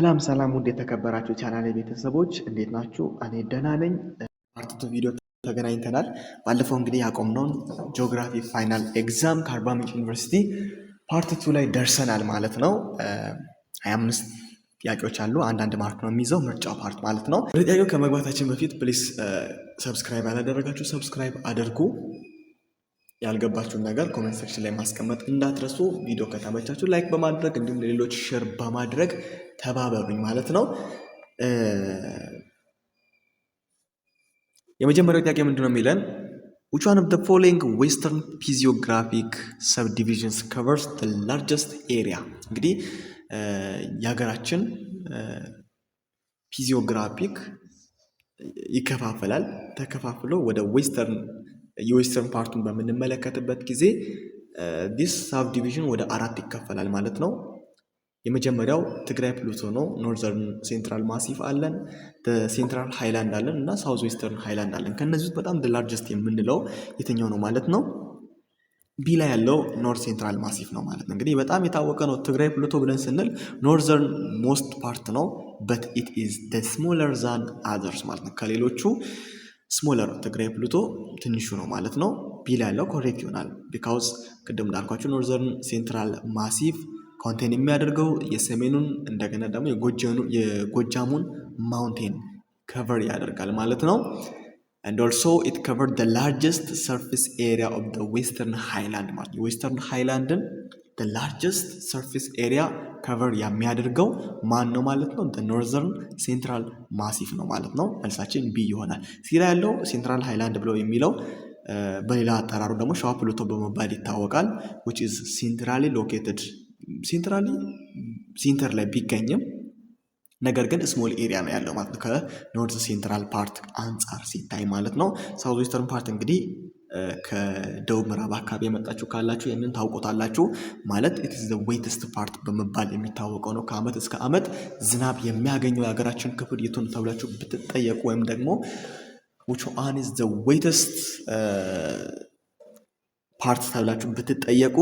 ሰላም ውድ የተከበራችሁ ቻናል ቤተሰቦች እንዴት ናችሁ? እኔ ደህና ነኝ። ፓርት 2 ቪዲዮ ተገናኝተናል። ባለፈው እንግዲህ ያቆምነውን ጂኦግራፊ ፋይናል ኤግዛም ከአርባ ምንጭ ዩኒቨርሲቲ ፓርት 2 ላይ ደርሰናል ማለት ነው። 25 ጥያቄዎች አሉ። አንዳንድ ማርክ ነው የሚይዘው ምርጫው ፓርት ማለት ነው። ወደ ጥያቄው ከመግባታችን በፊት ፕሊስ ሰብስክራይብ ያላደረጋችሁ ሰብስክራይብ አድርጉ። ያልገባችሁን ነገር ኮሜንት ሴክሽን ላይ ማስቀመጥ እንዳትረሱ። ቪዲዮ ከተመቻችሁ ላይክ በማድረግ እንዲሁም ለሌሎች ሼር በማድረግ ተባበሩኝ ማለት ነው። የመጀመሪያው ጥያቄ ምንድነው የሚለን which one of the following western physiographic subdivisions covers the largest area? እንግዲህ የሀገራችን ፊዚዮግራፊክ ይከፋፈላል። ተከፋፍሎ ወደ የዌስተርን ፓርቱን በምንመለከትበት ጊዜ ዲስ ሳብ ዲቪዥን ወደ 4 ይከፈላል ማለት ነው። የመጀመሪያው ትግራይ ፕሉቶ ነው። ኖርዘርን ሴንትራል ማሲፍ አለን፣ ሴንትራል ሃይላንድ አለን እና ሳውዝ ዌስተርን ሃይላንድ አለን። ከነዚህ ውስጥ በጣም ላርጀስት የምንለው የትኛው ነው ማለት ነው? ቢ ላይ ያለው ኖርዝ ሴንትራል ማሲፍ ነው ማለት ነው። እንግዲህ በጣም የታወቀ ነው። ትግራይ ፕሉቶ ብለን ስንል ኖርዘርን ሞስት ፓርት ነው በት ኢት ኢዝ ደ ስሞለር ዛን አዘርስ ማለት ነው። ከሌሎቹ ስሞለር ትግራይ ፕሉቶ ትንሹ ነው ማለት ነው። ቢ ላይ ያለው ኮሬክት ይሆናል። ቢካውዝ ቅድም እንዳልኳቸው ኖርዘርን ሴንትራል ማሲፍ ኮንቴን የሚያደርገው የሰሜኑን እንደገና ደግሞ የጎጃሙን ማውንቴን ከቨር ያደርጋል ማለት ነው። and also it covered the largest surface area of the western highland ማለት ነው። የዌስተርን ሃይላንድን the largest surface area cover የሚያደርገው ማን ነው ማለት ነው? the northern central massif ነው ማለት ነው። መልሳችን ቢ ይሆናል። ሲራ ያለው ሴንትራል ሃይላንድ ብለው የሚለው በሌላ አጠራሩ ደግሞ ሸዋ ፕሉቶ በመባል ይታወቃል። which is centrally located ሴንትራሊ ሴንተር ላይ ቢገኝም ነገር ግን ስሞል ኤሪያ ነው ያለው ማለት ነው። ከኖርዝ ሴንትራል ፓርት አንጻር ሲታይ ማለት ነው። ሳውዝ ዌስተርን ፓርት እንግዲህ ከደቡብ ምዕራብ አካባቢ የመጣችሁ ካላችሁ ይህንን ታውቁታላችሁ። ማለት ኢት ኢዝ ዘ ዌተስት ፓርት በመባል የሚታወቀው ነው። ከአመት እስከ አመት ዝናብ የሚያገኘው የሀገራችን ክፍል የቱ ነው ተብላችሁ ብትጠየቁ ወይም ደግሞ which one is the wettest ፓርት ተብላችሁ ብትጠየቁ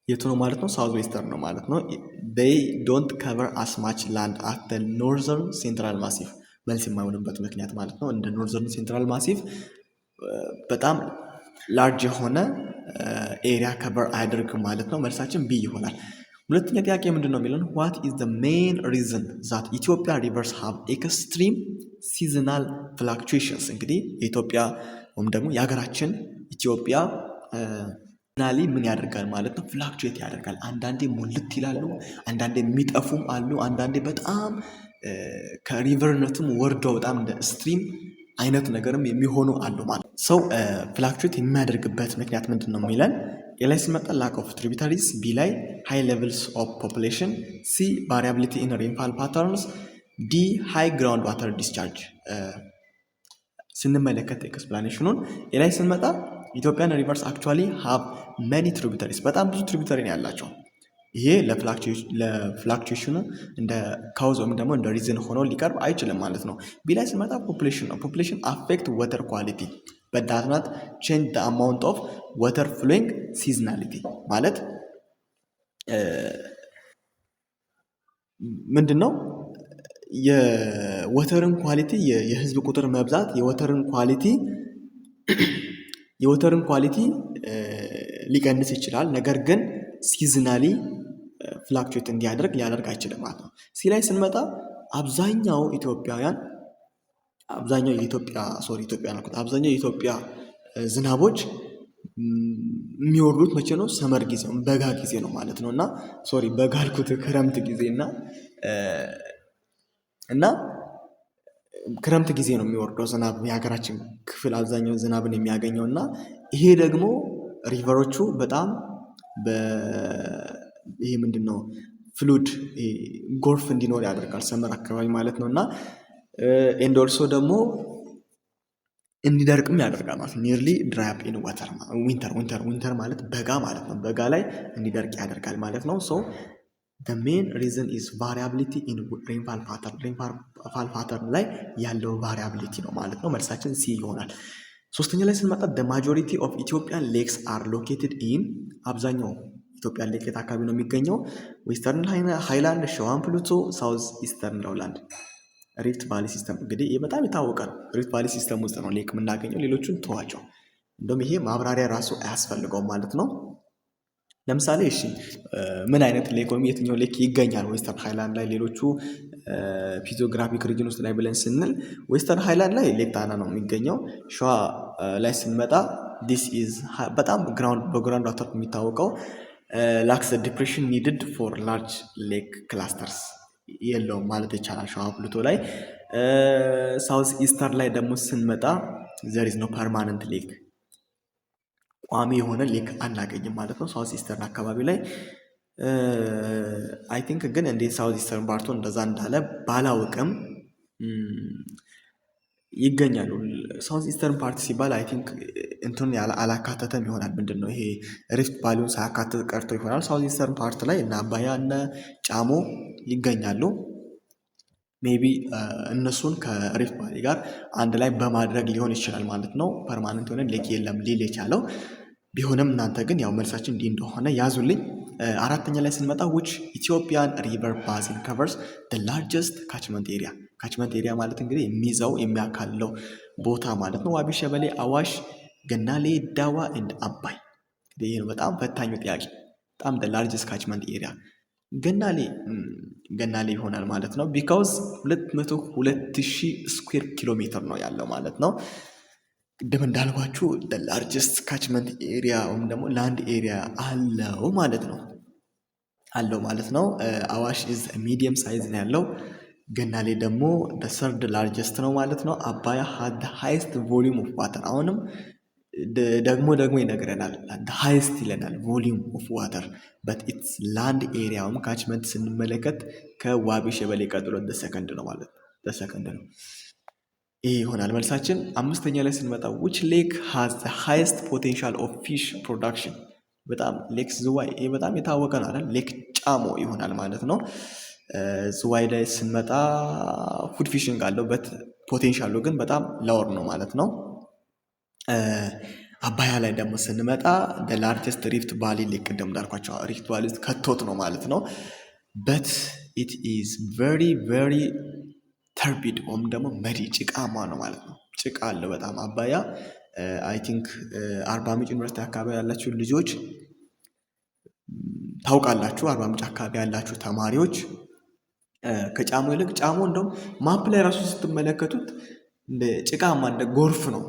የቱ ነው ማለት ነው? ሳውዝ ዌስተርን ነው ማለት ነው። they don't cover as much land as the northern central massif መልስ የማይሆንበት ምክንያት ማለት ነው። እንደ ኖርዘርን ሴንትራል ማሲፍ በጣም ላርጅ የሆነ ኤሪያ ከቨር አያደርግም ማለት ነው። መልሳችን ቢ ይሆናል። ሁለተኛ ጥያቄ ምንድነው የሚለን what is the main reason that Ethiopia rivers have extreme seasonal fluctuations? እንግዲህ የኢትዮጵያ ወይም ደግሞ የሀገራችን ኢትዮጵያ ናሊ ምን ያደርጋል ማለት ነው? ፍላክቹዌት ያደርጋል። አንዳንዴ ሙልት ይላሉ፣ አንዳንዴ የሚጠፉም አሉ፣ አንዳንዴ በጣም ከሪቨርነቱም ወርደው በጣም እንደ ስትሪም አይነት ነገርም የሚሆኑ አሉ ማለት ነው። ሰው ፍላክቹዌት የሚያደርግበት ምክንያት ምንድን ነው የሚለን የላይ ሲመጣ ላክ ኦፍ ትሪቢታሪስ፣ ቢ ላይ ሃይ ሌቭልስ ኦፍ ፖፑሌሽን፣ ሲ ቫሪያቢሊቲ ኢን ሬንፋል ፓተርንስ፣ ዲ ሃይ ግራውንድ ዋተር ዲስቻርጅ። ስንመለከት ኤክስፕላኔሽኑን የላይ ስንመጣ ኢትዮጵያን ሪቨርስ አክቹዋሊ ሃቭ መኒ ትሪቢታሪስ፣ በጣም ብዙ ትሪቢታሪ ነው ያላቸው። ይሄ ለፍላክቹዌሽኑ እንደ ካውዝ ወይም ደግሞ እንደ ሪዝን ሆኖ ሊቀርብ አይችልም ማለት ነው። ቢ ላይ ስንመጣ ፖፑሌሽን ነው። ፖፑሌሽን አፌክት ወተር ኳሊቲ but does not change the amount of water flowing seasonality ማለት ምንድነው? የወተርን ኳሊቲ የህዝብ ቁጥር መብዛት የወተርን ኳሊቲ ሊቀንስ ይችላል። ነገር ግን ሲዝናሊ ፍላክቹዌት ሊያደርግ አይችልም ማለት ነው። ሲ ላይ ስንመጣ አብዛኛው የኢትዮጵያ ዝናቦች የሚወርዱት መቼ ነው? ሰመር ጊዜ ነው፣ በጋ ጊዜ ነው ማለት ነው። እና በጋ አልኩት ክረምት ጊዜ እና ክረምት ጊዜ ነው የሚወርደው ዝናብ። የሀገራችን ክፍል አብዛኛው ዝናብን የሚያገኘው እና ይሄ ደግሞ ሪቨሮቹ በጣም ይሄ ምንድነው ፍሉድ ጎርፍ እንዲኖር ያደርጋል ሰመር አካባቢ ማለት ነው። እና ኤንድ ኦልሶ ደግሞ እንዲደርቅም ያደርጋል ማለት ነው። ኒርሊ ድራይ አፕ ኢን ዋተር ዊንተር ማለት በጋ ማለት ነው። በጋ ላይ እንዲደርቅ ያደርጋል ማለት ነው። ሶ the main reason is variability in rainfall pattern ላይ ያለው variability ነው ማለት ነው። መልሳችን ሲ ይሆናል። ሶስተኛ ላይ ስንመጣ the majority of Ethiopian lakes are located in አብዛኛው ኢትዮጵያ ሌክ የት አካባቢ ነው የሚገኘው? ዌስተርን ሃይላንድ፣ ሸዋን ፕሉቶ፣ ሳውዝ ኢስተርን ሎውላንድ። ሪፍት ቫሊ ሲስተም እንግዲህ ይህ በጣም የታወቀ ነው። ሪፍት ቫሊ ሲስተም ውስጥ ነው ሌክ የምናገኘው። ሌሎቹን ተዋቸው፣ እንደውም ይሄ ማብራሪያ ራሱ አያስፈልገውም ማለት ነው። ለምሳሌ እሺ ምን አይነት ሌክ ወይም የትኛው ሌክ ይገኛል ዌስተርን ሃይላንድ ላይ ሌሎቹ ፊዚዮግራፊክ ሪጅን ውስጥ ላይ ብለን ስንል ዌስተርን ሃይላንድ ላይ ሌክ ጣና ነው የሚገኘው። ሸዋ ላይ ስንመጣ ዲስ ኢዝ በጣም በግራውንድ ዋተር የሚታወቀው ላክስ ዲፕሬሽን ኒድድ ፎር ላርጅ ሌክ ክላስተርስ የለውም ማለት ይቻላል ሸዋ ፕሉቶ ላይ። ሳውዝ ኢስተር ላይ ደግሞ ስንመጣ ዘር ኢዝ ኖ ፐርማነንት ሌክ ቋሚ የሆነ ሌክ አናገኝም ማለት ነው ሳውዝ ኢስተርን አካባቢ ላይ። አይ ቲንክ ግን እንዴት ሳውዝ ኢስተርን ፓርቱ እንደዛ እንዳለ ባላውቅም ይገኛሉ። ሳውዝ ኢስተርን ፓርት ሲባል አይ ቲንክ እንትን አላካተተም ይሆናል። ምንድን ነው ይሄ ሪፍት ቫሊውን ሳያካትት ቀርቶ ይሆናል። ሳውዝ ኢስተርን ፓርት ላይ እነ አባያ እነ ጫሞ ይገኛሉ። ሜቢ እነሱን ከሪፍት ቫሊ ጋር አንድ ላይ በማድረግ ሊሆን ይችላል ማለት ነው። ፐርማነንት የሆነ ሌክ የለም ሊል የቻለው ቢሆንም እናንተ ግን ያው መልሳችን እንዲህ እንደሆነ ያዙልኝ። አራተኛ ላይ ስንመጣ which Ethiopian river basin covers the largest catchment area። ካችመንት ኤሪያ ማለት እንግዲህ የሚይዘው የሚያካልለው ቦታ ማለት ነው። ዋቢ ሸበሌ፣ አዋሽ፣ ገናሌ፣ ዳዋ ኤንድ አባይ። ይሄ ነው በጣም ፈታኙ ጥያቄ። በጣም the largest catchment area ገናሌ ይሆናል ማለት ነው። ቢካውዝ 202,000 ስኩዌር ኪሎ ሜትር ነው ያለው ማለት ነው። ቅድም እንዳልኳችሁ ላርጀስት ካችመንት ኤሪያ ወይም ደግሞ ላንድ ኤሪያ አለው ማለት ነው። አዋሽ ኢዝ ሚዲየም ሳይዝ ነው ያለው። ገናሌ ደግሞ ሰርድ ላርጀስት ነው ማለት ነው። አባያ ሃድ ሃይስት ቮሊዩም ኦፍ ዋተር። አሁንም ደግሞ ይነግረናል ሃይስት ይለናል ቮሊዩም ኦፍ ዋተር በት ኢትስ ላንድ ኤሪያ ወይም ካችመንት ስንመለከት ከዋቢ ሸበሌ ቀጥሎ ሰከንድ ነው ማለት ነው። ይህ ይሆናል መልሳችን። አምስተኛ ላይ ስንመጣ which lake has the highest potential of fish production። በጣም ሌክ ዝዋይ፣ ይህ በጣም የታወቀ ነው አይደል? ሌክ ጫሞ ይሆናል ማለት ነው። ዝዋይ ላይ ስንመጣ ፉድ ፊሽንግ አለበት፣ ፖቴንሻሉ ግን በጣም ላወር ነው ማለት ነው። አባያ ላይ ደግሞ ስንመጣ the largest rift valley ሌክ ቅድም እንዳልኳቸው ሪፍት ቫሊ ውስጥ ከቶት ነው ማለት ነው። but it is very very ተርቢድ ወይም ደግሞ መሪ ጭቃማ ነው ማለት ነው። ጭቃ አለው በጣም አባያ። አይ ቲንክ አርባ ምንጭ ዩኒቨርሲቲ አካባቢ ያላችሁ ልጆች ታውቃላችሁ። አርባ ምንጭ አካባቢ ያላችሁ ተማሪዎች ከጫሞ ይልቅ ጫሞ እንደውም ማፕ ላይ ራሱ ስትመለከቱት እንደ ጭቃማ እንደ ጎርፍ ነው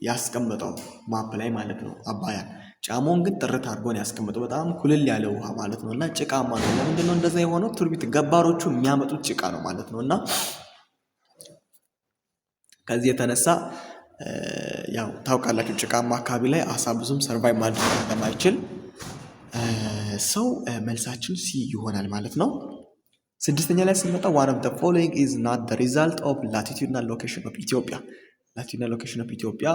ያስቀመጠው ማፕ ላይ ማለት ነው አባያ። ጫሞን ግን ጥርት አድርጎን ያስቀመጠው በጣም ኩልል ያለ ውሃ ማለት ነው እና ጭቃማ ነው። ለምንድነው እንደዛ የሆነው? ቱርቢት ገባሮቹ የሚያመጡት ጭቃ ነው ማለት ነው እና ከዚህ የተነሳ ያው ታውቃላችሁ ጭቃማ አካባቢ ላይ አሳ ብዙም ሰርቫይቭ ማድረግ እንደማይችል ሰው መልሳችን ሲ ይሆናል ማለት ነው። ስድስተኛ ላይ ስንመጣ one of the following is not the result of latitudinal location of Ethiopia። latitudinal location of Ethiopia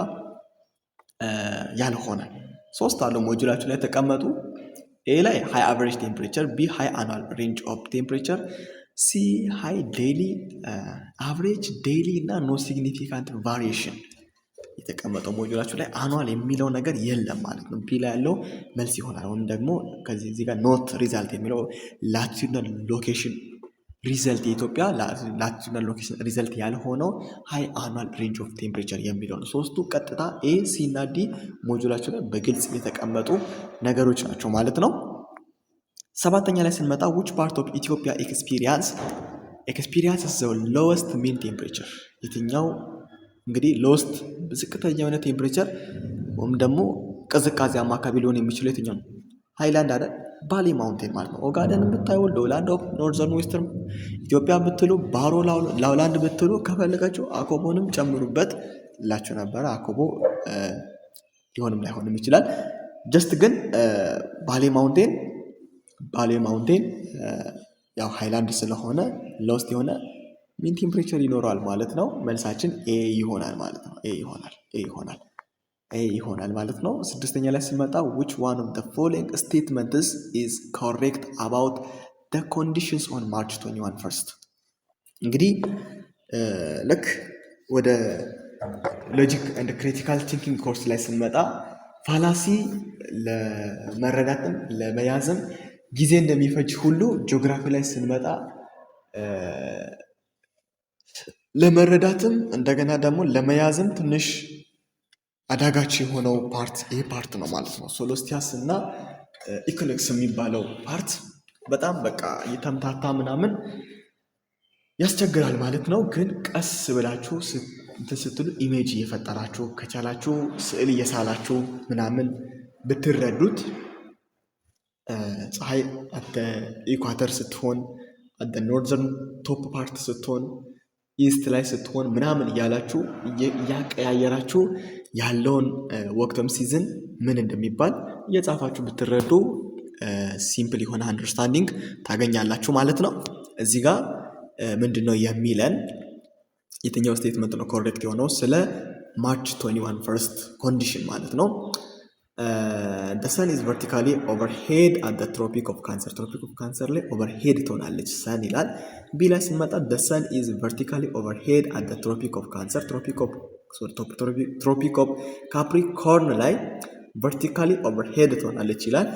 ያልሆነ ሶስት አለው ሞጁላችሁ ላይ ተቀመጡ። ኤ ላይ high average temperature፣ ቢ high annual range of temperature፣ ሲ ሃይ ዴይሊ አቨሬጅ ዴይሊ እና ኖ ሲግኒፊካንት ቫሪዬሽን የተቀመጠው ሞጁላችሁ ላይ አኗል የሚለው ነገር የለም ማለት ነው። ቢ ላይ ያለው መልስ ይሆናል። ወይም ደግሞ ከዚህ ጋር ኖት ሪዛልት የሚለው ላቲቱድናል ሎኬሽን ሪዘልት የኢትዮጵያ ላቲቱድናል ሎኬሽን ሪዘልት ያልሆነው ሃይ አኗል ሬንጅ ኦፍ ቴምፕሬቸር የሚለው ነው። ሶስቱ ቀጥታ ኤ ሲ እና ዲ ሞጁላችሁ ላይ በግልጽ የተቀመጡ ነገሮች ናቸው ማለት ነው። ሰባተኛ ላይ ስንመጣ which part of Ethiopia experience the lowest mean temperature። የትኛው እንግዲህ ሎስት ዝቅተኛ የሆነ ቴምፕሬቸር ወይም ደግሞ ቅዝቃዜያማ አካባቢ ሊሆን የሚችለው የትኛው ነው? ሃይላንድ አይደል? ባሌ ማውንቴን ማለት ነው። ኦጋደን ብታዩ፣ ሎውላንድ ኦፍ ኖርዘርን ዌስተርን ኢትዮጵያ ብትሉ፣ ባሮ ላውላንድ ብትሉ፣ ከፈለጋችሁ አኮቦንም ጨምሩበት ላችሁ ነበረ። አኮቦ ሊሆንም ላይሆንም ይችላል። ጀስት ግን ባሌ ማውንቴን ያው ሃይላንድ ስለሆነ ሎስት የሆነ ሚን ቴምፕሬቸር ይኖረዋል ማለት ነው። መልሳችን ኤ ይሆናል ማለት ነው። ኤ ይሆናል ማለት ነው። ስድስተኛ ላይ ስንመጣ which one of the following statements is correct about the conditions on March 21 first። እንግዲህ ልክ ወደ ሎጂክ ኤንድ ክሪቲካል ቲንኪንግ ኮርስ ላይ ስንመጣ ፋላሲ ለመረዳትም ለመያዝም ጊዜ እንደሚፈጅ ሁሉ ጂኦግራፊ ላይ ስንመጣ ለመረዳትም እንደገና ደግሞ ለመያዝም ትንሽ አዳጋች የሆነው ፓርት ይሄ ፓርት ነው ማለት ነው። ሶሎስቲያስ እና ኢኮኖሚክስ የሚባለው ፓርት በጣም በቃ የተምታታ ምናምን ያስቸግራል ማለት ነው። ግን ቀስ ብላችሁ እንትን ስትሉ ኢሜጅ እየፈጠራችሁ ከቻላችሁ ስዕል እየሳላችሁ ምናምን ብትረዱት ፀሐይ አደ ኢኳተር ስትሆን አደ ኖርዘርን ቶፕ ፓርት ስትሆን ኢስት ላይ ስትሆን ምናምን እያላችሁ እያቀያየራችሁ ያለውን ወቅትም ሲዝን ምን እንደሚባል እየጻፋችሁ ብትረዱ ሲምፕል የሆነ አንደርስታንዲንግ ታገኛላችሁ ማለት ነው። እዚህ ጋር ምንድነው የሚለን የትኛው ስቴትመንት ነው ኮሬክት የሆነው ስለ ማርች 21 ፈርስት ኮንዲሽን ማለት ነው። the sun is vertically overhead at the tropic of cancer ላይ overhead ትሆናለች ሰን ይላል። ቢ ላይ ስንመጣ the sun is vertically overhead at the tropic of cancer tropic of capricorn ላይ vertically overhead ትሆናለች ይላል።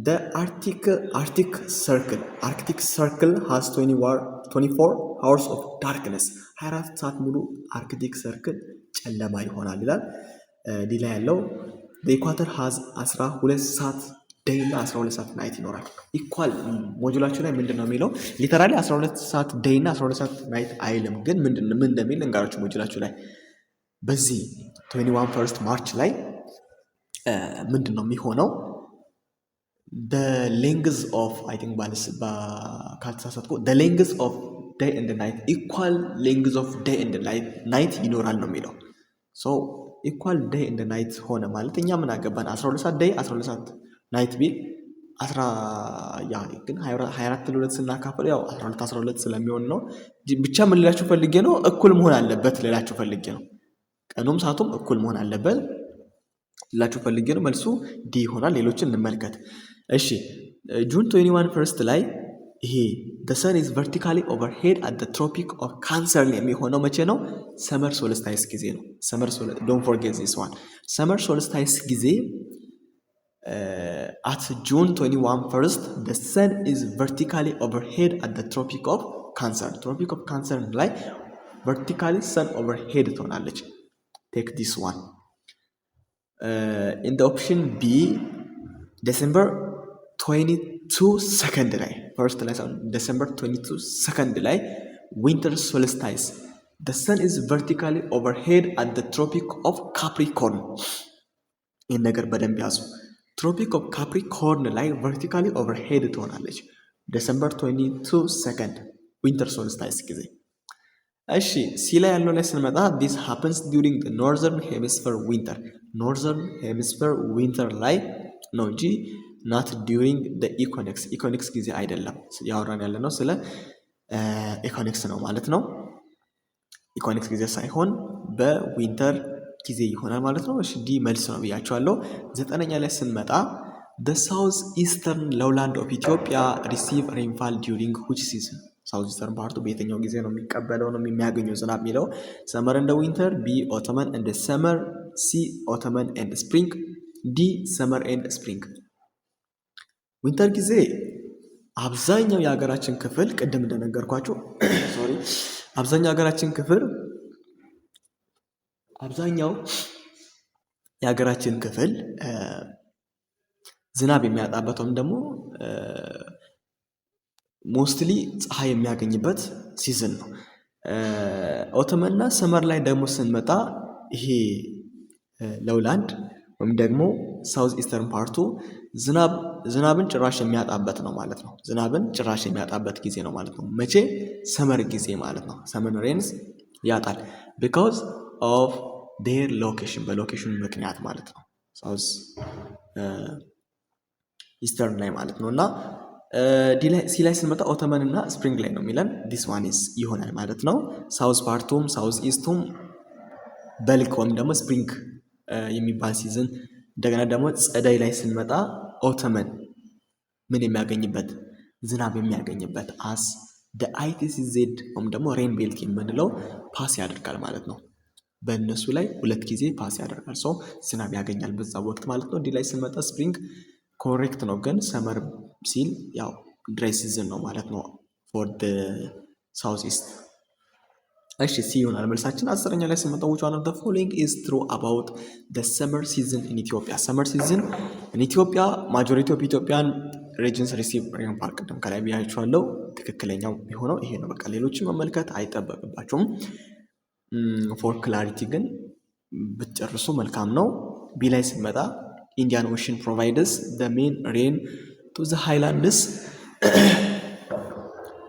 the arctic circle has 24 hours of darkness 24 ሰዓት ሙሉ አርክቲክ ሰርክል ጨለማ ይሆናል ይላል። ዲ ላይ ያለው ኢኳተር ሃዝ 12 ሰዓት ዴይ እና 12 ሰዓት ናይት ይኖራል። ኢኳል ሞጁላችሁ ላይ ምንድን ነው የሚለው? ሊተራሊ 12 ሰዓት ዴይ እና 12 ሰዓት ናይት አይልም፣ ግን ምን እንደሚል እንጋራችሁ ሞጁላችሁ ላይ። በዚህ 21 ፈርስት ማርች ላይ ምንድን ነው የሚሆነው? the length of I think ካልተሳሳትኩ the length of day and night equal length of day and night ይኖራል ነው የሚለው። so equal day and night ሆነ ማለት እኛ ምን አገባን? 12 ሰዓት day 12 ሰዓት ናይት ቢል ግን 24 ለ2 ስናካፍል ያው 12 ስለሚሆን ነው። ብቻ ምን ልላችሁ ፈልጌ ነው፣ እኩል መሆን አለበት ልላችሁ ፈልጌ ነው። ቀኑም ሰዓቱም እኩል መሆን አለበት ልላችሁ ፈልጌ ነው። መልሱ ዲ ይሆናል። ሌሎችን እንመልከት። እሺ ጁን 21 ፈርስት ላይ ይሄ the sun is vertically overhead at the tropic of cancer የሚሆነው መቼ ነው? ሰመር ሶልስታይስ ጊዜ ነው። don't forget this one ሰመር ሶልስታይስ ጊዜ at June 21 first the sun is vertically overhead at the tropic of cancer ላይ vertically sun overhead ትሆናለች። take this one in the option B December 22 ሰከንድ ላይ ፈርስት ላይ ዲሴምበር 22 ሰከንድ ላይ ዊንተር ሶልስታይስ the sun is vertically overhead at the tropic of capricorn ይህን ነገር በደንብ ያዙ። ትሮፒክ ኦፍ ካፕሪኮርን ላይ vertically overhead ትሆናለች ዲሴምበር 22 ሰከንድ ዊንተር ሶልስታይስ ጊዜ። እሺ ሲ ላይ ያለው ላይ ስንመጣ this happens during the northern hemisphere winter ላይ ነው እንጂ not during the equinox ጊዜ አይደለም ያወራን ያለ ነው። ስለ ኢኮኒክስ ነው ማለት ነው። ኢኮኒክስ ጊዜ ሳይሆን በዊንተር ጊዜ ይሆናል ማለት ነው። እሺ ዲ መልስ ነው ብያቸዋለሁ። 9ኛ ላይ ስንመጣ the south eastern lowland of Ethiopia receive rainfall during which season ሳውዝ ኢስተርን ፓርቱ በየትኛው ጊዜ ነው የሚቀበለው ነው የሚያገኘው ዝናብ የሚለው? ሰመር እንደ ዊንተር፣ ቢ ኦቶመን እንደ ሰመር፣ ሲ ኦቶመን ኤንድ ስፕሪንግ፣ ዲ ሰመር ኤንድ ስፕሪንግ። ዊንተር ጊዜ አብዛኛው የሀገራችን ክፍል ቅድም እንደነገርኳችሁ አብዛኛው የሀገራችን ክፍል ዝናብ የሚያጣበት ወይም ደግሞ ሞስትሊ ፀሐይ የሚያገኝበት ሲዝን ነው። ኦቶመንና ሰመር ላይ ደግሞ ስንመጣ ይሄ ሎውላንድ ወይም ደግሞ ሳውዝ ኢስተርን ፓርቱ ዝናብን ጭራሽ የሚያጣበት ነው ማለት ነው። ዝናብን ጭራሽ የሚያጣበት ጊዜ ነው ማለት ነው። መቼ? ሰመር ጊዜ ማለት ነው። ሰመር ሬንስ ያጣል ቢካዝ ኦፍ ዴር ሎኬሽን፣ በሎኬሽኑ ምክንያት ማለት ነው። ሳውዝ ኢስተርን ላይ ማለት ነው። እና ሲ ላይ ስንመጣ ኦቶመን እና ስፕሪንግ ላይ ነው የሚለን። ዲስ ዋን ኢዝ ይሆናል ማለት ነው። ሳውዝ ፓርቱም ሳውዝ ኢስቱም በልግ ወይም ደግሞ ስፕሪንግ የሚባል ሲዝን። እንደገና ደግሞ ጸደይ ላይ ስንመጣ ኦቶመን ምን የሚያገኝበት ዝናብ የሚያገኝበት አስ ደ አይቲሲዜድ ወይም ደግሞ ሬን ቤልት የምንለው ፓስ ያደርጋል ማለት ነው። በእነሱ ላይ 2 ጊዜ ፓስ ያደርጋል። ሰው ዝናብ ያገኛል በዛ ወቅት ማለት ነው። ዲ ላይ ስንመጣ ስፕሪንግ ኮሬክት ነው፣ ግን ሰመር ሲል ያው ድራይ ሲዝን ነው ማለት ነው ፎር ሳውዝ ኢስት። እሺ ሲ ይሆናል መልሳችን። 10ኛ ላይ ስንመጣ which one of the following is true about the summer season in Ethiopia? summer season in Ethiopia majority of Ethiopian regions receive rainfall። ቅድም ከላይ ብያችኋለሁ። ትክክለኛው የሆነው ይሄ ነው። በቃ ሌሎችን መመልከት አይጠበቅባቸውም። ፎር ክላሪቲ ግን ብትጨርሱ መልካም ነው። ቢ ላይ ስንመጣ ኢንዲያን ኦሽን ፕሮቫይድስ the main rain to the highlands።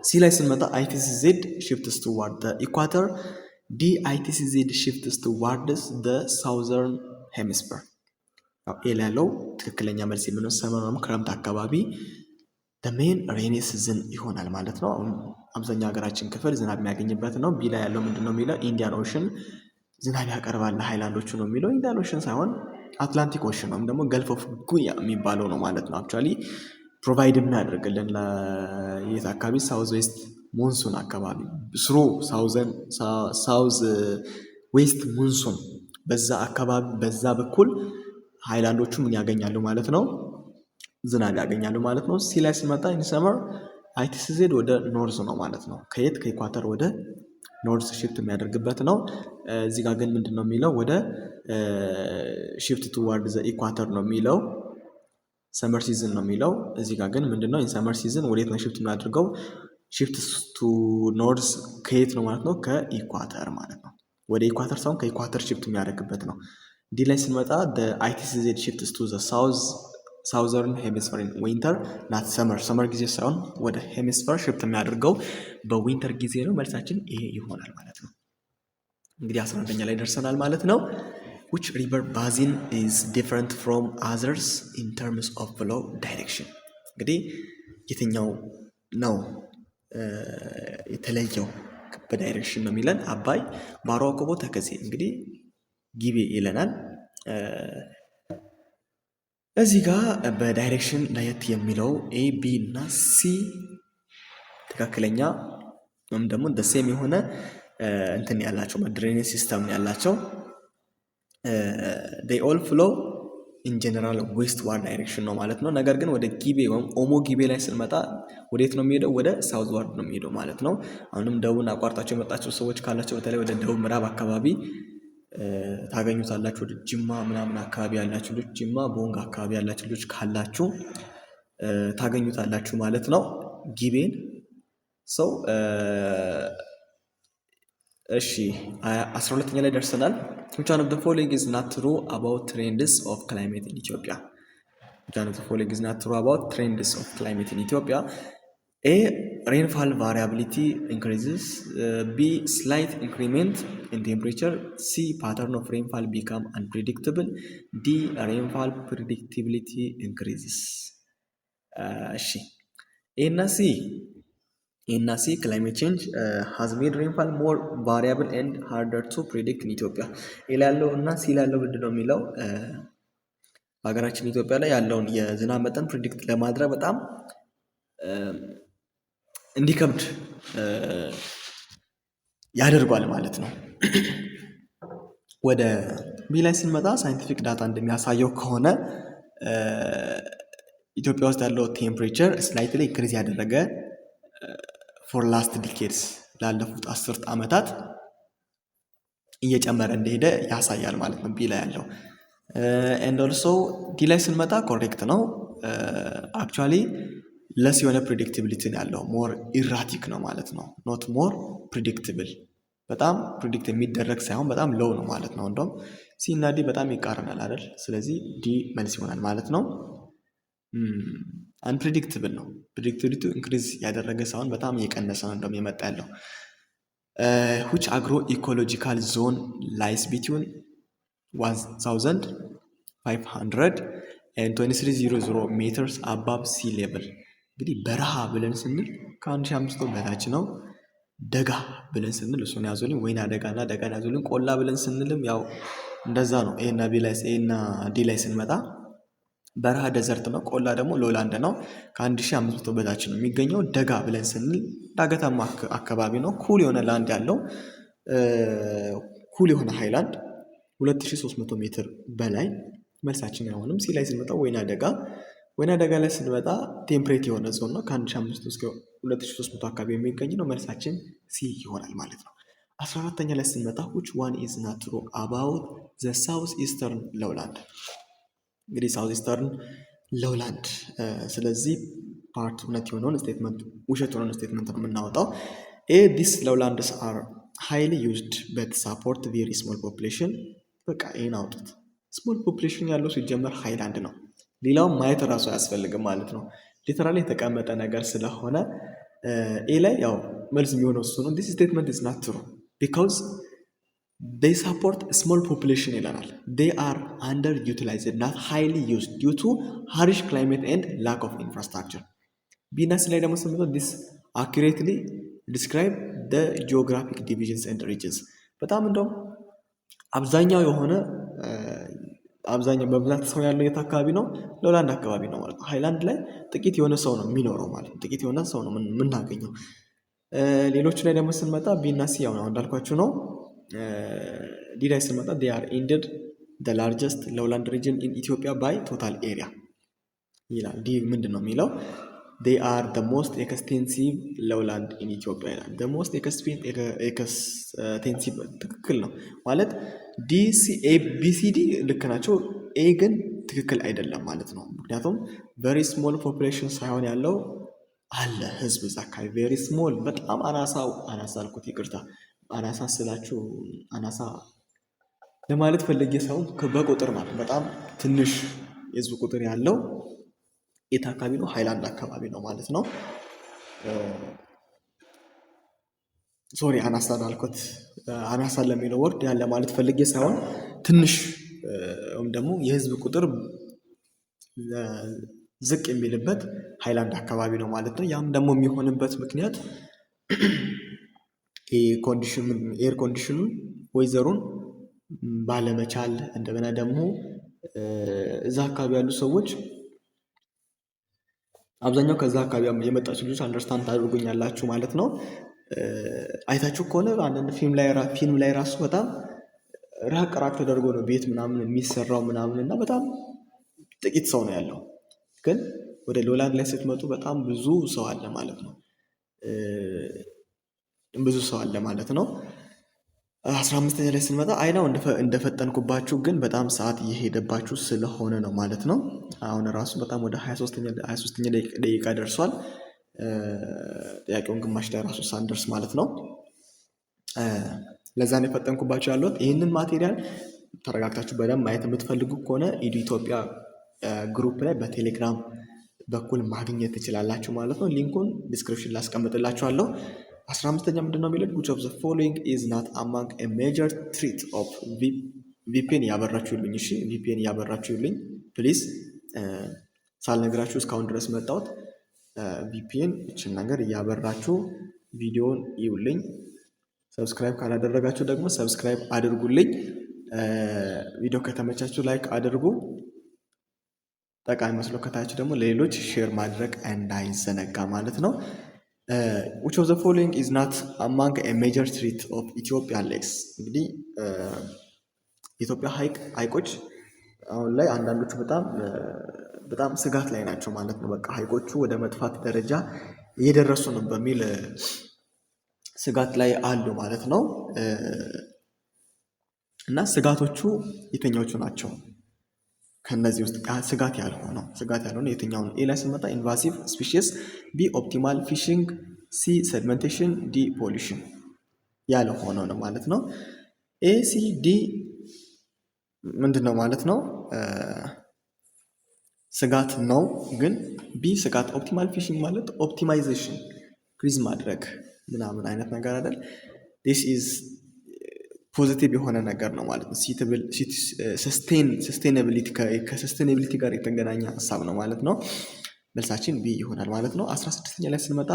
ሲ ላይ ስንመጣ ITCZ shifts toward the equator። ዲ ITCZ shifts towards the southern hemisphere። ኤ ላይ ያለው ትክክለኛ መልስ የሚሆነው ሰመር ወይም ክረምት አካባቢ the main rainy season ይሆናል ማለት ነው። አብዛኛው ሀገራችን ክፍል ዝናብ የሚያገኝበት ነው። ቢ ላይ ያለው ምንድነው የሚለው ኢንዲያን ኦሽን ዝናብ ያቀርባል ለሃይላንዶቹ ነው የሚለው። ኢንዲያን ኦሽን ሳይሆን አትላንቲክ ኦሽን ወይም ደግሞ ገልፍ ኦፍ ጉያ የሚባለው ነው ማለት ነው። አክቹዋሊ ፕሮቫይድ የሚያደርግልን ለየት አካባቢ ሳውዝ ዌስት ሞንሱን አካባቢ ስሩ ሳውዝ ዌስት ሞንሱን በዛ አካባቢ በዛ በኩል ሃይላንዶቹ ምን ያገኛሉ ማለት ነው? ዝናብ ያገኛሉ ማለት ነው። ሲ ላይ ሲመጣ ኢን ሰመር ITCZ ወደ ኖርዝ ነው ማለት ነው። ከየት ከኢኳተር ወደ ኖርዝ ሽፍት የሚያደርግበት ነው። እዚህ ጋር ግን ምንድነው የሚለው ወደ ሽፍት ቱዋርድ ዘ ኢኳተር ነው የሚለው። ሰመር ሲዝን ነው የሚለው። እዚህ ጋር ግን ምንድነው ኢን ሰመር ሲዝን ወዴት ነው ሽፍት የሚያደርገው? ሽፍት ቱ ኖርዝ ከየት ነው ማለት ነው? ከኢኳተር ማለት ነው። ወደ ኢኳተር ሳይሆን ከኢኳተር ሽፍት የሚያደርግበት ነው። ዲ ላይ ስንመጣ ITCZ shifts to the ሳውዘርን ሄሚስፈር ዊንተር ናት ሰመር። ሰመር ጊዜ ሳይሆን ወደ ሄሚስፈር ሽፍት የሚያደርገው በዊንተር ጊዜ ነው። መልሳችን ይሄ ይሆናል ማለት ነው። እንግዲህ 11ኛ ላይ ደርሰናል ማለት ነው። which river basin is different from others in terms of flow direction? እንግዲህ የትኛው ነው የተለየው በዳይሬክሽን ነው የሚለን። አባይ፣ ባሮ፣ አኮቦ፣ ተከዜ። እንግዲህ ጊቤ ይለናል። እዚህ ጋር በዳይሬክሽን ለየት የሚለው ኤ ቢ እና ሲ ትክክለኛ ወይም ደግሞ ደሴም የሆነ እንትን ያላቸው ድሬኔጅ ሲስተም ያላቸው they all flow in general westward direction ነው ማለት ነው። ነገር ግን ወደ ጊቤ ወይም ኦሞ ጊቤ ላይ ስንመጣ ወዴት ነው የሚሄደው? ወደ ሳውዝ ዋርድ ነው የሚሄደው ማለት ነው። አሁንም ደቡብን አቋርጣቸው የመጣቸው ሰዎች ካላቸው በተለይ ወደ ደቡብ ምዕራብ አካባቢ ታገኙታላችሁ። ወደ ጅማ ምናምን አካባቢ ያላችሁ ልጆች፣ ጅማ ቦንጋ አካባቢ ያላችሁ ልጆች ካላችሁ ታገኙታላችሁ ማለት ነው ጊቤን ሰው። እሺ 12ኛ ላይ ደርሰናል። which one of the following is not true about trends of climate in Ethiopia? which one of the following is not true about trends of climate in Ethiopia? A rainfall variability increases. B slight increment in temperature. C pattern of rainfall become unpredictable. D rainfall predictability increases. እሺ A እና C climate change has made rainfall more variable and harder to predict in Ethiopia። ኤ ላይ ያለው እና ሲ ላይ ያለው ምንድን ነው የሚለው በሀገራችን ኢትዮጵያ ላይ ያለውን የዝናብ መጠን ፕሪዲክት ለማድረግ በጣም እንዲከብድ ያደርጓል ማለት ነው። ወደ ቢ ላይ ስንመጣ ሳይንቲፊክ ዳታ እንደሚያሳየው ከሆነ ኢትዮጵያ ውስጥ ያለው ቴምፕሬቸር ስላይትሊ ኢንክሪዝ ያደረገ ፎር ላስት ዲኬድስ ላለፉት 10 ዓመታት እየጨመረ እንደሄደ ያሳያል ማለት ነው ቢ ላይ ያለው። ኤንድ ኦልሶ ዲ ላይ ስንመጣ ኮሬክት ነው። አክቹዋሊ ለስ የሆነ ፕሪዲክቲቢሊቲ ያለው ሞር ኢራቲክ ነው ማለት ነው። ኖት ሞር ፕሪዲክቲብል፣ በጣም ፕሪዲክት የሚደረግ ሳይሆን በጣም ሎው ነው ማለት ነው። እንደውም ሲ እና ዲ በጣም ይቃረናል አይደል? ስለዚህ ዲ መልስ ይሆናል ማለት ነው። አንፕሪዲክትብል ነው። ፕሪዲክቲቢሊቲ ኢንክሪዝ ያደረገ ሳይሆን በጣም እየቀነሰ ነው እንደውም የመጣ ያለው። which agro ecological zone lies between 1500 and 2300 meters above sea level? እንግዲህ በረሃ ብለን ስንል ከ1500 በታች ነው። ደጋ ብለን ስንል እሱን ያዙልኝ፣ ወይና ደጋና ደጋን ያዙልኝ። ቆላ ብለን ስንልም ያው እንደዛ ነው። ኤና ቢ ላይ ኤና ዲ ላይ ስንመጣ በረሃ ደዘርት ነው፣ ቆላ ደግሞ ሎላንድ ነው። ከ1500 በታች ነው የሚገኘው። ደጋ ብለን ስንል ዳገታማ አካባቢ ነው፣ ኩል የሆነ ላንድ ያለው ኩል የሆነ ሃይላንድ 2300 ሜትር በላይ መልሳችን አይሆንም። ሲ ላይ ስንመጣ ወይና ደጋ ላይ ስንመጣ ቴምፕሬት የሆነ ዞን ነው። ከ1500 እስከ 2300 አካባቢ የሚገኝ ነው። መልሳችን ሲ ይሆናል ማለት ነው። 14ተኛ ላይ ስንመጣ which one is not true about the south eastern lowland? እንግዲህ ሳውዝ ኢስተርን ሎውላንድ ስለዚህ ፓርት ሁለት የሆነውን ስቴትመንት ውሸት የሆነውን ስቴትመንት ነው የምናወጣው። ዲስ ሎውላንድስ አር ሃይሊ ዩዝድ በት ሳፖርት ቬሪ ስሞል ፖፕሌሽን። በቃ ይህን አውጡት። ስሞል ፖፕሌሽን ያለው ሲጀመር ሃይላንድ ነው። ሌላውም ማየት እራሱ አያስፈልግም ማለት ነው። ሊተራሊ የተቀመጠ ነገር ስለሆነ ኤ ላይ ያው መልስ የሚሆነው እሱ ነው። ዲስ ስቴትመንት ኢዝ ናት ትሩ ቢካውዝ they support small population ይለናል። they are underutilized not highly used due to harsh climate and lack of infrastructure። ቢናስ ላይ ደግሞ ስንመጣ this accurately describe the geographic divisions and regions። በጣም እንደውም አብዛኛው በብዛት ሰው ያለው የት አካባቢ ነው? ሎውላንድ አካባቢ ነው ማለት ነው። ሃይላንድ ላይ ጥቂት የሆነ ሰው ነው የሚኖረው ማለት ነው። ጥቂት የሆነ ሰው ነው የምናገኘው። ሌሎቹ ላይ ደግሞ ስንመጣ ቢና ሲ ያው እንዳልኳችሁ ነው። ዲ ላይ ስንመጣ they are indeed the largest lowland region in Ethiopia by total area ይላል። ዲ ምንድን ነው የሚለው? they are the most extensive lowland in Ethiopia ይላል። the most extensive ትክክል ነው ማለት BCD ልክ ናቸው። ኤ ግን ትክክል አይደለም ማለት ነው። ምክንያቱም very small population ሳይሆን ያለው አለ ህዝብ እዛ አካባቢ very small በጣም አናሳ አልኩት ይቅርታ። አናሳ ስላችሁ አናሳ ለማለት ፈልጌ ሳይሆን በቁጥር ማለት በጣም ትንሽ የህዝብ ቁጥር ያለው የት አካባቢ ነው? ሃይላንድ አካባቢ ነው ማለት ነው። ሶሪ አናሳ አልኩት። አናሳ ለሚለው ወርድ ያለ ማለት ፈልጌ ሳይሆን ትንሽ ወይም ደግሞ የህዝብ ቁጥር ዝቅ የሚልበት ሃይላንድ አካባቢ ነው ማለት ነው። ያም ደግሞ የሚሆንበት ምክንያት ኤር ኮንዲሽኑን ወይዘሩን ባለመቻል እንደገና ደግሞ እዛ አካባቢ ያሉ ሰዎች አብዛኛው ከዛ አካባቢ የመጣችሁ ልጆች አንደርስታንድ ታደርጉኛላችሁ ማለት ነው። አይታችሁ ከሆነ አንዳንድ ፊልም ላይ ራሱ በጣም ራቅ ተደርጎ ነው ቤት ምናምን የሚሰራው ምናምን እና በጣም ጥቂት ሰው ነው ያለው። ግን ወደ ሎውላንድ ላይ ስትመጡ በጣም ብዙ ሰው አለ ማለት ነው። 15ኛ ላይ ስንመጣ አይናው እንደፈጠንኩባችሁ ግን በጣም ሰዓት እየሄደባችሁ ስለሆነ ነው ማለት ነው። አሁን ራሱ በጣም ወደ 23ኛ ደቂቃ ደርሷል። ጥያቄውን ግማሽ ላይ ራሱ ሳንደርስ ማለት ነው። ለዛ ነው የፈጠንኩባችሁ ያለሁት። ይህንን ማቴሪያል ተረጋግታችሁ በደንብ ማየት የምትፈልጉ ከሆነ ኢዱ ኢትዮጵያ ግሩፕ ላይ በቴሌግራም በኩል ማግኘት ትችላላችሁ ማለት ነው። ሊንኩን ዲስክሪፕሽን ላስቀምጥላችኋለሁ። 15ኛ ምንድነው የሚለው? which of the following is not among a major threat of ቪፒኤን ያበራችሁልኝ። እሺ ቪፒኤን ያበራችሁልኝ ፕሊዝ። ሳልነግራችሁ እስካሁን ድረስ መጣሁት። ቪፒኤን እችን ነገር እያበራችሁ ቪዲዮን ይውልኝ። ሰብስክራይብ ካላደረጋችሁ ደግሞ ሰብስክራይብ አድርጉልኝ። ቪዲዮ ከተመቻችሁ ላይክ አድርጉ። ጠቃሚ መስሎ ከታች ደግሞ ለሌሎች ሼር ማድረግ እንዳይዘነጋ ማለት ነው። which of the following is not among a major threat of Ethiopian lakes? እንግዲህ የኢትዮጵያ ሐይቆች አሁን ላይ አንዳንዶቹ በጣም ስጋት ላይ ናቸው ማለት ነው። በቃ ሐይቆቹ ወደ መጥፋት ደረጃ እየደረሱ ነው በሚል ስጋት ላይ አሉ ማለት ነው። እና ስጋቶቹ የትኞቹ ናቸው? ከነዚህ ውስጥ ስጋት ያልሆነው የትኛው ነው? ኤ ላይ ስንመጣ ኢንቫሲቭ ስፒሺስ፣ ቢ ኦፕቲማል ፊሽንግ፣ ሲ ሴድመንቴሽን፣ ዲ ፖሊሽን ያልሆነው ነው ማለት ነው። ኤ ሲ ዲ ምንድን ነው ማለት ነው? ስጋት ነው። ግን ቢ ስጋት፣ ኦፕቲማል ፊሽንግ ማለት ኦፕቲማይዜሽን ክሪዝ ማድረግ ምናምን አይነት ነገር አይደል? ዲስ ኢዝ ፖዚቲቭ የሆነ ነገር ነው ማለት ነው። ከሰስቴናቢሊቲ ጋር የተገናኘ ሀሳብ ነው ማለት ነው። መልሳችን ቢ ይሆናል ማለት ነው። 16ኛ ላይ ስንመጣ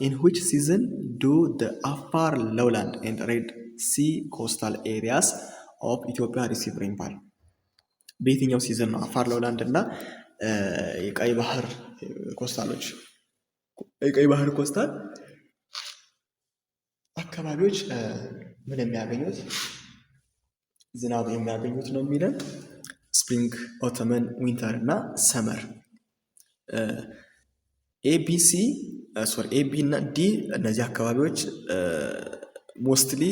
in which season do the Afar lowland and Red Sea coastal areas of Ethiopia receive rainfall? በየትኛው ሲዝን ነው አፋር ሎውላንድ እና የቀይ ባህር ኮስታል አካባቢዎች ምን የሚያገኙት ዝናብ የሚያገኙት ነው የሚለን ስፕሪንግ፣ ኦተመን፣ ዊንተር እና ሰመር። ኤቢሲ ኤቢ እና ዲ እነዚህ አካባቢዎች ሞስትሊ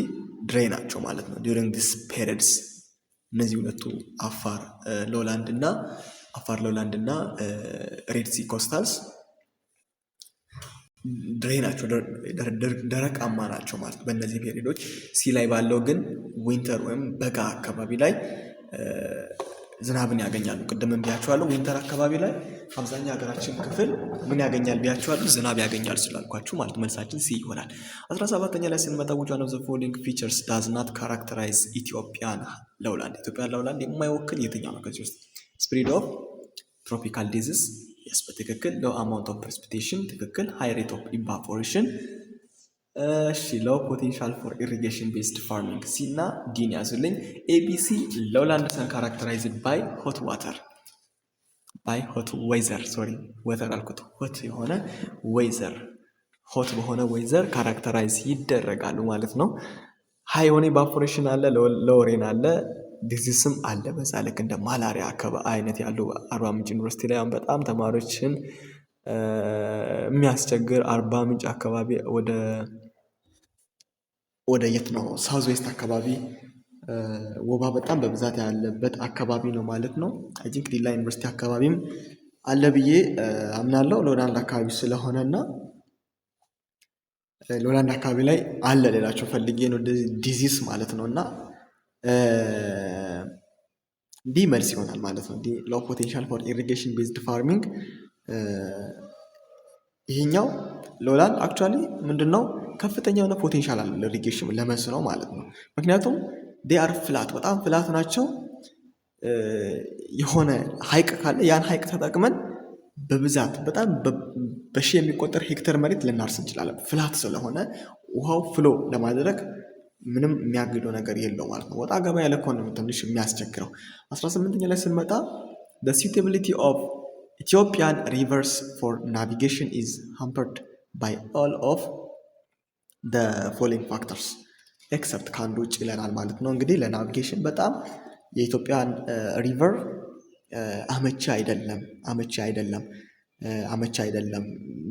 ድሬይ ናቸው ማለት ነው ዱሪንግ ዲስ ፔሪድስ። እነዚህ ሁለቱ አፋር ሎላንድ እና ሬድ ሲ ኮስታልስ ድሬይ ናቸው፣ ደረቃማ ናቸው ማለት ነው በእነዚህ ፔሪዶች። ሲ ላይ ባለው ግን ዊንተር ወይም በጋ አካባቢ ላይ ዝናብን ያገኛሉ። ቅድምም ቢያቸዋለሁ ዊንተር አካባቢ ላይ አብዛኛው ሀገራችን ክፍል ምን ያገኛል ቢያቸዋለሁ? ዝናብ ያገኛል ስላልኳችሁ ማለት መልሳችን ሲ ይሆናል። 17ኛ ላይ ስንመጣ which one of the following features does not characterize ኢትዮጵያን ለውላንድ? ኢትዮጵያን ለውላንድ የማይወክል የትኛው ነው ከዚህ ውስጥ? ስፕሪድ ኦፍ ትሮፒካል ዲዚዝ የስ በትክክል። ሎው አማውንት ኦፍ ፕሬሲፒቴሽን ትክክል። ሃይ ሬት ኦፍ ኢቫፖሬሽን ሎው ፖቴንሻል ፎር ኢሪጌሽን ቤዝድ ፋርሚንግ ሲ እና ዲን ያዙልኝ። ኤቢሲ ሎውላንድ ሰን ካራክተራይዝድ ባይ ሆት ዋተር ባይ ሆት ዌዘር ወተር አልኩት፣ ሆት የሆነ ዌዘር፣ ሆት በሆነ ዌዘር ካራክተራይዝ ይደረጋሉ ማለት ነው። ሃይ የሆነ ኢቫፖሬሽን አለ፣ ሎው ሬን አለ፣ ዲዚዝም አለ በዛ ልክ እንደ ማላሪያ አይነት ያሉ አርባ ምንጭ ዩኒቨርሲቲ ላይ አሁን በጣም ተማሪዎችን የሚያስቸግር አርባ ምንጭ አካባቢ ወደ የት ነው ሳውዝ ዌስት አካባቢ ወባ በጣም በብዛት ያለበት አካባቢ ነው ማለት ነው። አይ ቲንክ ዲላ ዩኒቨርሲቲ አካባቢም አለ ብዬ አምናለሁ። ሎላንድ አካባቢ ስለሆነ እና ሎላንድ አካባቢ ላይ አለ ሌላቸው ፈልጌ ነው ዲዚዝ ማለት ነው። እና ዲ መልስ ይሆናል ማለት ነው። ዲ ሎው ፖቴንሻል ፎር ኢሪጌሽን ቤዝድ ፋርሚንግ። ይሄኛው ሎላንድ አክቹዋሊ ምንድነው ከፍተኛ የሆነ ፖቴንሻል አለ ለኢሪጌሽን ለመስኖ ማለት ነው። ምክንያቱም ዴይ አር ፍላት በጣም ፍላት ናቸው። የሆነ ሀይቅ ካለ ያን ሀይቅ ተጠቅመን በብዛት በጣም በሺ የሚቆጠር ሄክተር መሬት ልናርስ እንችላለን። ፍላት ስለሆነ ውሃው ፍሎ ለማድረግ ምንም የሚያግደው ነገር የለው ማለት ነው። ወጣ ገባ ያለ ከሆነ ነው ትንሽ የሚያስቸግረው። 18ኛ ላይ ስንመጣ the suitability of Ethiopian rivers for navigation is hampered by all of the following factors except ከአንዱ ውጭ ይለናል ማለት ነው። እንግዲህ ለናቪጌሽን በጣም የኢትዮጵያን ሪቨር አመቺ አይደለም።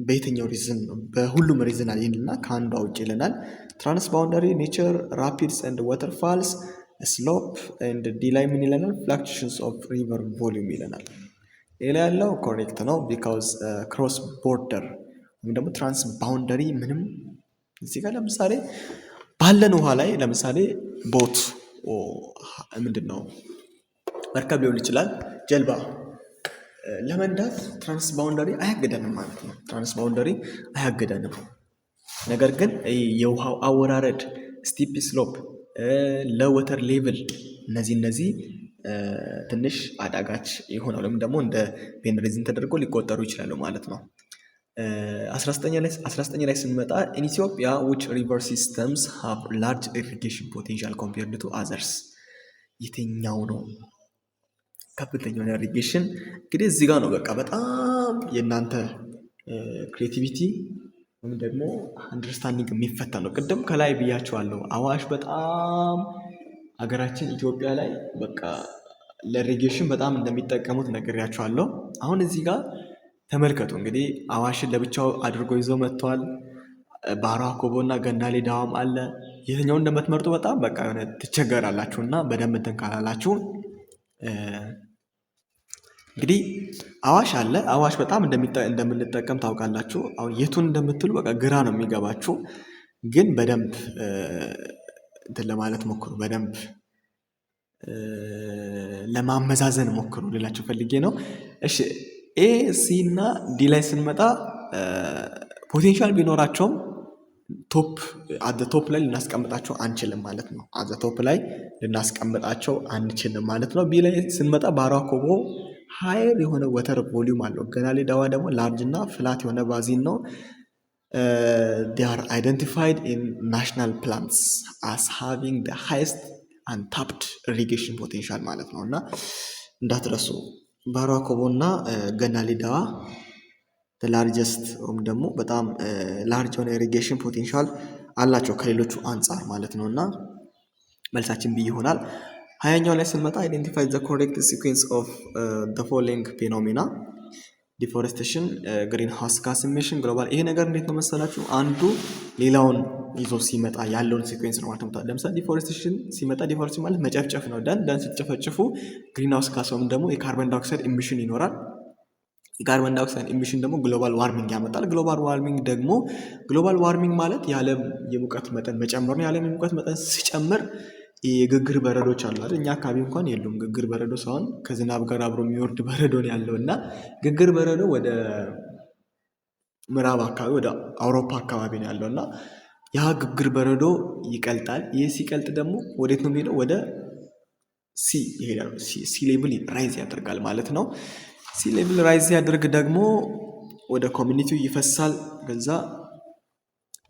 በየትኛው ሪዝን ነው? በሁሉም ሪዝን ይልና ከአንዷ ውጭ ይለናል። ትራንስባውንደሪ ኔቸር፣ ራፒድስ ኤንድ ዋተርፋልስ፣ ስሎፕ ኤንድ ዲ ላይ ምን ይለናል? ፍላክቹዌሽንስ ኦፍ ሪቨር ቮሊዩም ይለናል። ሌላ ያለው ኮሬክት ነው ቢካውዝ ክሮስ ቦርደር ወይም ደግሞ ትራንስባውንደሪ ምንም እዚህ ጋር ለምሳሌ ባለን ውሃ ላይ ለምሳሌ ቦት ምንድን ነው መርከብ ሊሆን ይችላል፣ ጀልባ ለመንዳት ትራንስባውንደሪ አያግደንም ማለት ነው። ትራንስባውንደሪ አያግደንም። ነገር ግን የውሃው አወራረድ፣ ስቲፕ ስሎፕ፣ ለወተር ሌቭል እነዚህ ትንሽ አዳጋች ይሆናል ወይም ደግሞ እንደ ፔን ሪዝን ተደርጎ ሊቆጠሩ ይችላሉ ማለት ነው። 19 ላይ ስንመጣ in Ethiopia which river systems have large irrigation potential compared to others የትኛው ነው ከፍተኛው ኢሪጌሽን? እንግዲህ እዚህ ጋር ነው በቃ በጣም የእናንተ ክሬቲቪቲ ወይም ደግሞ አንደርስታንዲንግ የሚፈታ ነው። ቅድም ከላይ ብያቸዋለሁ አዋሽ በጣም ሀገራችን ኢትዮጵያ ላይ በቃ ለኢሪጌሽን በጣም እንደሚጠቀሙት ነግሬያቸዋለሁ። አሁን እዚህ ጋር ተመልከቱ እንግዲህ አዋሽን ለብቻው አድርጎ ይዘው መጥተዋል። ባሮ አኮቦ እና ገናሌ ዳዋም አለ። የትኛውን እንደምትመርጡ በጣም በቃ የሆነ ትቸገራላችሁ እና በደንብ እንትን ካላላችሁ እንግዲህ አዋሽ አለ። አዋሽ በጣም እንደምንጠቀም ታውቃላችሁ። አሁን የቱን እንደምትሉ በቃ ግራ ነው የሚገባችሁ፣ ግን በደንብ እንትን ለማለት ሞክሩ፣ በደንብ ለማመዛዘን ሞክሩ ልላችሁ ፈልጌ ነው። እሺ ኤ ሲ እና ዲ ላይ ስንመጣ ፖቴንሻል ቢኖራቸውም ቶፕ ላይ ልናስቀምጣቸው አንችልም ማለት ነው። ቶፕ ላይ ልናስቀምጣቸው አንችልም ማለት ነው። ቢ ላይ ስንመጣ ባሮ አኮቦ ሃየር የሆነ ወተር ቮሊዩም አለው። ገናሌ ዳዋ ደግሞ ላርጅ እና ፍላት የሆነ ባዚን ነው። they are identified in national plans as having the highest untapped irrigation potential ማለት ነው። እና እንዳትረሱ ባሮ አኮቦ እና ገናሌ ዳዋ ላርጀስት ወይም ደግሞ በጣም ላርጅ የሆነ ኢሪጌሽን ፖቴንሻል አላቸው ከሌሎቹ አንጻር ማለት ነው። እና መልሳችን ቢ ይሆናል። ሀያኛው ላይ ስንመጣ አይደንቲፋይ ዘ ኮሬክት ሲኩዌንስ ኦፍ ዘ ፎሎዊንግ ፌኖሜና ዲፎሬስቴሽን፣ ግሪን ሃውስ ጋስ ኢሚሽን፣ ግሎባል። ይሄ ነገር እንዴት ነው መሰላችሁ? አንዱ ሌላውን ይዞ ሲመጣ ያለውን ሲኩዌንስ ነው ማለት ነው። ለምሳሌ ዲፎሬስቴሽን ሲመጣ፣ ዲፎሬስቴሽን ማለት መጨፍጨፍ ነው። ደን ስትጨፈጭፉ ግሪን ሃውስ ጋስ ወይም ደግሞ የካርበን ዳይኦክሳይድ ኢሚሽን ይኖራል። የካርበን ዳይኦክሳይድ ኢሚሽን ደግሞ ግሎባል ዋርሚንግ ያመጣል። ግሎባል ዋርሚንግ ማለት የዓለም የሙቀት መጠን መጨመር ነው። የዓለም የሙቀት መጠን ሲጨምር የግግር በረዶች አሉ አይደል? እኛ አካባቢ እንኳን የሉም ግግር በረዶ ሳይሆን ከዝናብ ጋር አብሮ የሚወርድ በረዶ ነው ያለው እና ግግር በረዶ ወደ ምዕራብ አካባቢ ወደ አውሮፓ አካባቢ ነው ያለው እና ያ ግግር በረዶ ይቀልጣል። ይህ ሲቀልጥ ደግሞ ወዴት ነው የሚሄደው? ወደ ሲ ይሄዳል። ሲ ሌቭል ራይዝ ያደርጋል ማለት ነው። ሲ ሌቭል ራይዝ ሲያደርግ ደግሞ ወደ ኮሚኒቲው ይፈሳል። ከዛ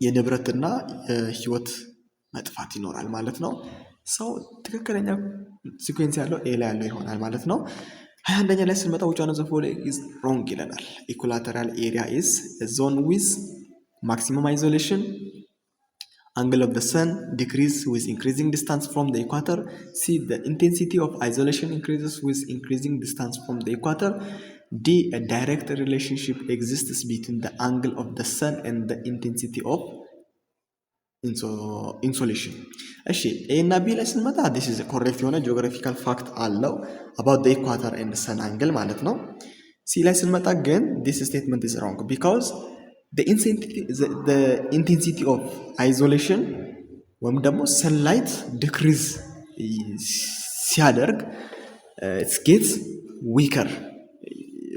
የንብረትና የህይወት መጥፋት ይኖራል ማለት ነው። ሰው ትክክለኛ ሲኩዌንስ ያለው ኤ ላይ ያለው ይሆናል ማለት ነው። 21ኛ ላይ ስንመጣ which one of the following is wrong ይለናል። ኢኩላተራል ኤሪያ is a zone with maximum isolation. Angle of the sun decrease with increasing distance from the equator. C. The intensity of isolation increases with increasing distance from the equator. D. A direct relationship exists between the angle of the sun and the intensity of insolation. እሺ ኤ እና ቢ ላይ ስንመጣ this is a correct የሆነ ጂኦግራፊካል ፋክት አለው about the equator and the sun angle ማለት ነው። ሲ ላይ ስንመጣ ግን this statement is wrong because the intensity of isolation ወይም ደግሞ sunlight decrease ሲያደርግ it gets weaker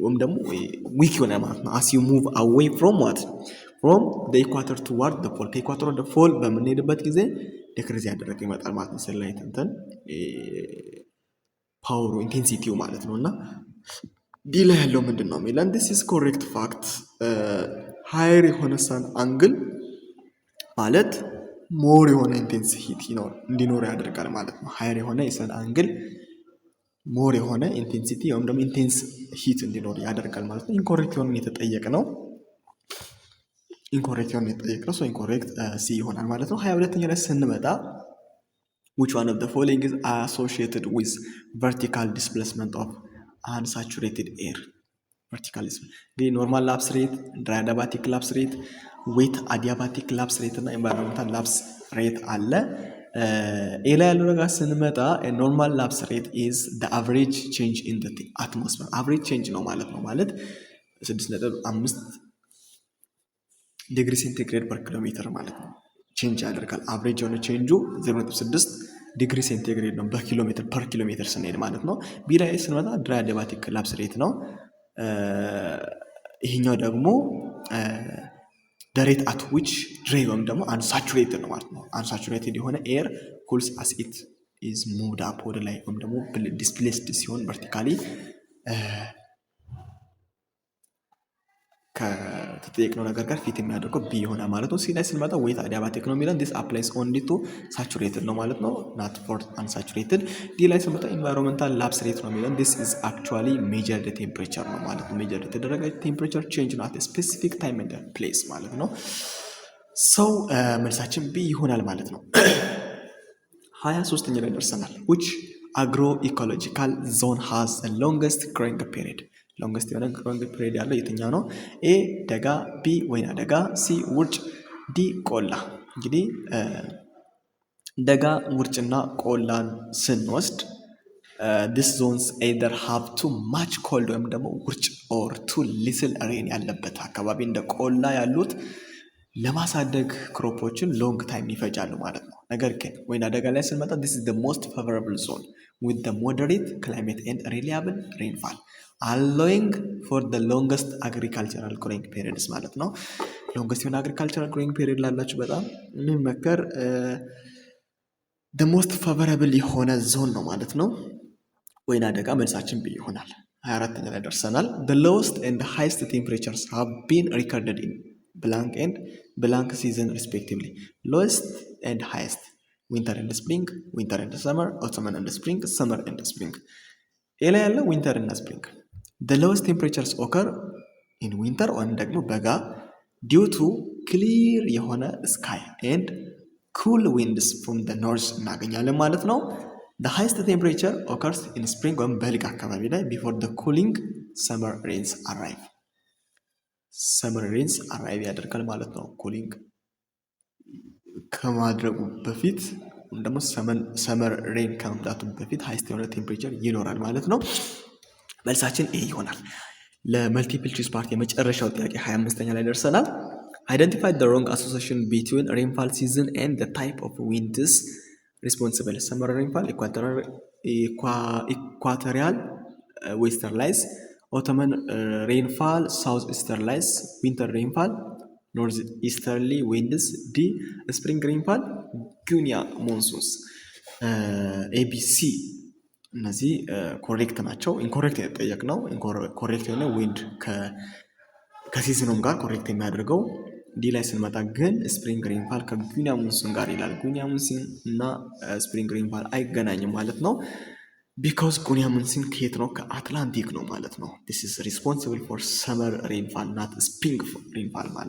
ወይም ደግሞ ዊክ ይሆናል ማለት ነው as you move away from what from the equator toward the pole ከኢኳቶር ወደ ፖል በምንሄድበት ጊዜ ዲክሪዝ ያደረገ ይመጣል ማለት ነው። ሰንላይት እንትን ፓወሩ ኢንቴንሲቲው ማለት ነው። እና ዲ ላይ ያለው ምንድን ነው የሚለን this is correct fact ሃየር የሆነ ሰን አንግል ማለት ሞር የሆነ ኢንቴንሲቲ እንዲኖር ያደርጋል ማለት ነው። ሃየር የሆነ የሰን አንግል ሞር የሆነ ኢንቴንሲቲ ወይም ደግሞ ኢንቴንስ ሂት እንዲኖር ያደርጋል ማለት ነው። ኢንኮሬክት የሆነ የተጠየቀ ነው። ኢንኮሬክት የሆነ የተጠየቀ ሰው ኢንኮሬክት ሲ ይሆናል ማለት ነው። 22ኛ ላይ ስንመጣ which one of the following is associated with vertical displacement of unsaturated air? vertical displacement ኖርማል ላፕስ ሬት፣ ድራይ አዲያባቲክ ላፕስ ሬት፣ ዌት አዲያባቲክ ላፕስ ሬት እና ኤንቫይሮንመንታል ላፕስ ሬት አለ። ኤ ላይ ያለው ነገር ስንመጣ ኖርማል ላፕስ ሬት is the average change in the atmosphere average change ነው ማለት ነው። ማለት 6.5 ዲግሪ ሴንቲግሬድ ፐር ኪሎ ሜትር ማለት ነው ቼንጅ ያደርጋል። አቨሬጅ የሆነ ቼንጁ 0.6 ዲግሪ ሴንቲግሬድ ነው በኪሎ ሜትር ፐር ኪሎ ሜትር ስንሄድ ማለት ነው። ቢ ላይ ስንመጣ ድራይ አዲያባቲክ ላፕስ ሬት ነው። ይሄኛው ደግሞ ሬት አት ዊች ድራይ ወይም ደግሞ አንሳቹሬትድ ነው ማለት ነው። አንሳቹሬትድ የሆነ ኤር ኩልስ አስ ኢት ኢዝ ሙቭድ አፕ ወደ ላይ ወይም ደግሞ ዲስፕሌስድ ሲሆን ቨርቲካሊ ከተጠየቅነው ነገር ጋር ፊት የሚያደርገው ቢ ይሆናል ማለት ነው። ሲ ላይ ስንመጣ ዌት አዲያባቲክ ነው የሚለን this applies only to saturated ነው ማለት ነው not for unsaturated። ዲ ላይ ስንመጣ environmental lapse rate ነው የሚለን this is actually measured temperature ነው ማለት ነው። measured የተደረገ temperature change at a specific time and place ማለት ነው። ሰው መልሳችን ቢ ይሆናል ማለት ነው። 23ኛ ላይ ደርሰናል። which agroecological zone has the longest growing period? ሎንግስት የሆነ ግሮዊንግ ፒሪየድ ያለው የትኛው ነው? ኤ ደጋ፣ ቢ ወይና ደጋ፣ ሲ ውርጭ፣ ዲ ቆላ። እንግዲህ ደጋ ውርጭና ቆላን ስንወስድ this zones either have too much cold ወይም ደግሞ ውርጭ or too little rain ያለበት አካባቢ እንደ ቆላ ያሉት ለማሳደግ ክሮፖችን ሎንግ ታይም ይፈጃሉ ማለት ነው። ነገር ግን ወይና ደጋ ላይ ስንመጣ this is the most favorable zone with the moderate climate and reliable rainfall allowing for the longest agricultural growing periods ማለት ነው። ሎንግስት የሆነ agricultural growing period ላላችሁ በጣም የሚመከር the most favorable የሆነ ዞን ነው ማለት ነው። ወይና ደጋ መልሳችን ቢ ይሆናል። 24ኛ ላይ ደርሰናል። the lowest and highest temperatures have been recorded in blank and blank season respectively. lowest and highest winter and spring, winter and summer, autumn and spring, summer and spring። ኤ ላይ ያለው winter እና spring the lowest temperatures occur in winter ወይም ደግሞ በጋ due to clear የሆነ sky and cool winds from the north እናገኛለን ማለት ነው። the highest temperature occurs in spring ወይም በልግ አካባቢ ላይ before the cooling summer rains arrive ሰመር ሬንስ አራይቭ ያደርጋል ማለት ነው። ኩሊንግ ከማድረጉ በፊት ወይም ደግሞ ሰመር ሬን ከመምጣቱ በፊት ሃይስት የሆነ ቴምፕሬቸር ይኖራል ማለት ነው። መልሳችን ኤ ይሆናል። ለመልቲፕል ቾይስ ፓርት የመጨረሻው ጥያቄ 25ኛ ላይ ደርሰናል። አይደንቲፋይ the wrong association between rainfall season and the type of winds responsible. ሰመር ሬንፋል ኢኳቶሪያል ዌስተርላይዝ፣ ኦቶመን ሬንፋል ሳውዝ ኢስተርላይዝ፣ ዊንተር ሬንፋል ኖርዝ ኢስተርሊ ዊንድስ፣ ዲ ስፕሪንግ ሬንፋል ጉኒያ ሞንሱንስ። ኤቢሲ እነዚህ ኮሬክት ናቸው። ኢንኮሬክት የተጠየቅነው ኮሬክት የሆነ ዊንድ ከሲዝኑም ጋር ኮሬክት የሚያደርገው ዲ ላይ ስንመጣ ግን ስፕሪንግ ሬንፋል ከጉኒያ ሞንሱን ጋር ይላል። ጉኒያ ሞንሱን እና ስፕሪንግ ሬንፋል አይገናኝም ማለት ነው። ቢካውስ ጉኒያ ሞንሱን ከየት ነው? ከአትላንቲክ ነው ማለት ነው። ዲስ ኢዝ ሪስፖንሲብል ፎር ሰመር ሬንፋል ናት ስፕሪንግ ሬንፋል ማለት ነው።